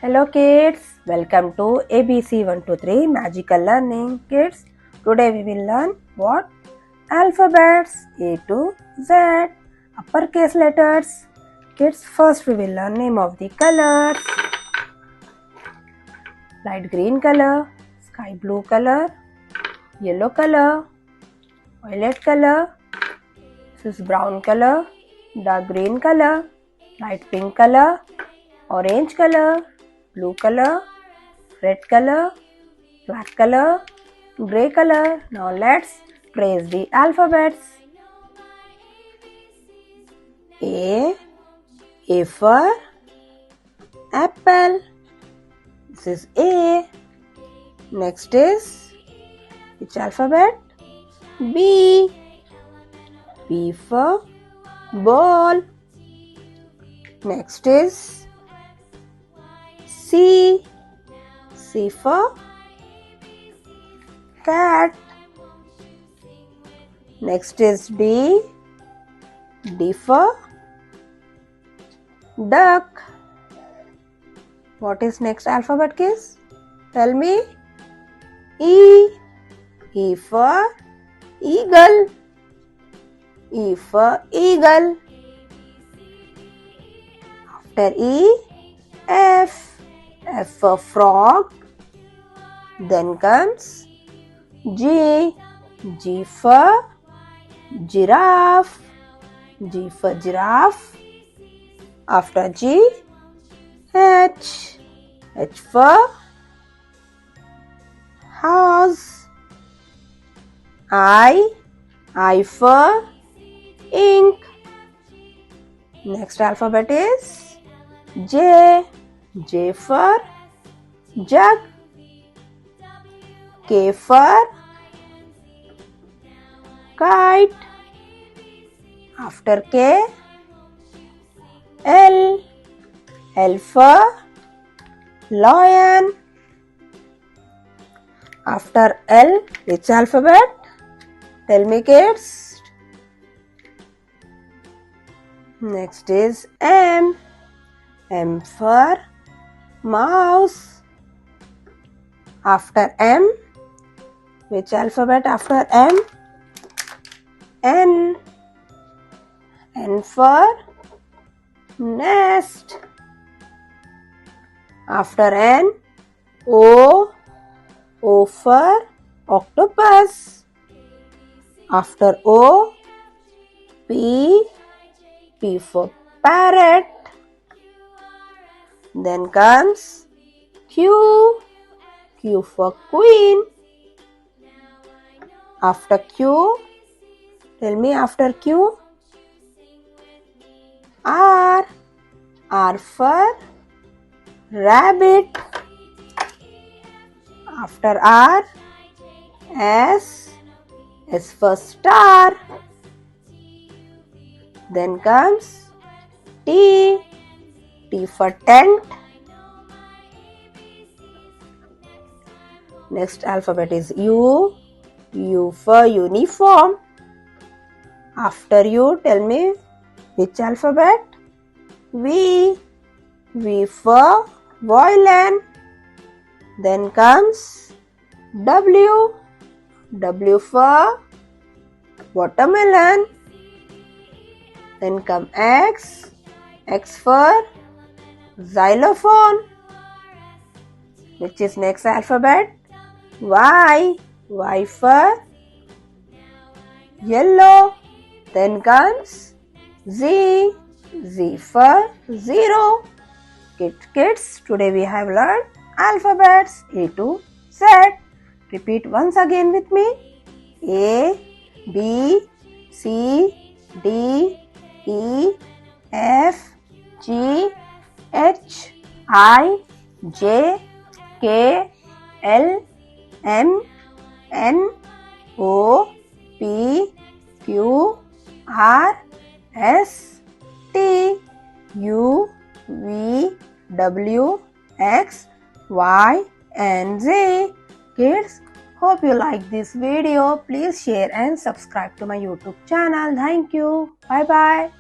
Hello kids, welcome to Abc123 Magical Learning. Kids, today we will learn what? Alphabets A to Z, uppercase letters. Kids, first we will learn name of the colors. Light green color, sky blue color, yellow color, violet color, this is brown color, dark green color, light pink color, orange color, blue color, red color, black color, grey color. Now let's trace the alphabets. A for apple. This is A. Next is which alphabet? B. B for ball. Next is C. C for cat. Next is D. D for duck. What is next alphabet, kids? Tell me. E. E for eagle. E for eagle. After E, F. F for frog. Then comes G. G for giraffe. G for giraffe. After G, H. H for house. I. I for ink. Next alphabet is J. J for jug. K for kite. After K, L. L for lion. After L, which alphabet? Tell me, kids. Next is M. M for mouse. After M, which alphabet after M? N. N for nest. After N, O. O for octopus. After O, P. P for parrot. Then comes Q. Q for queen. After Q, tell me after Q. R. R for rabbit. After R, S. S for star. Then comes T. T for tent. Next alphabet is U. U for uniform. After U, tell me which alphabet? V. V for violin. Then comes W. W for watermelon. Then come X. X for xylophone. Which is next alphabet? Y. Y for yellow. Then comes Z. Z for zero. Kids, today we have learned alphabets A to Z. Repeat once again with me. A, B, C, D, E, F, G, H, I, J, K, L, M, N, O, P, Q, R, S, T, U, V, W, X, Y, and Z. Kids, hope you like this video. Please share and subscribe to my YouTube channel. Thank you. Bye bye.